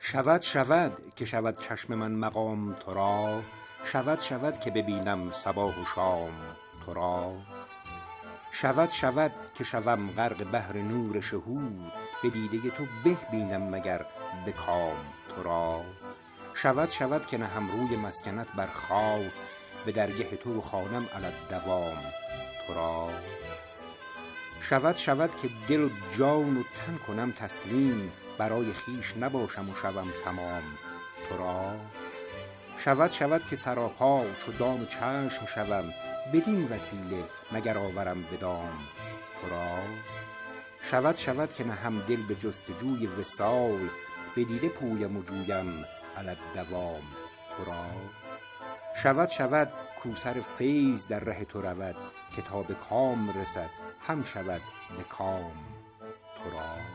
شود که شود چشم من مقام تو را، شود که ببینم صباح و شام تو را. شود که شوم غرق بحر نور شهود، به دیده تو به بینم مگر به کام تو را. شود که نهم روی مسکنت بر خاک، به درگه تو خوانم علی الدوام تو را. شود که دل و جان و تن کنم تسلیم، برای خویش نباشم و شوم تمام تو را. شود که سراپا چو دام چشم شوم، بدین وسیله مگر آورم به دام تو را. شود که نهم دل به جستجوی وصال، به دیده پویم و جویم علی الدوام تو را. شود کو سر فیض در ره تو رود، که تا به کام رسد هم شود به کام تو را.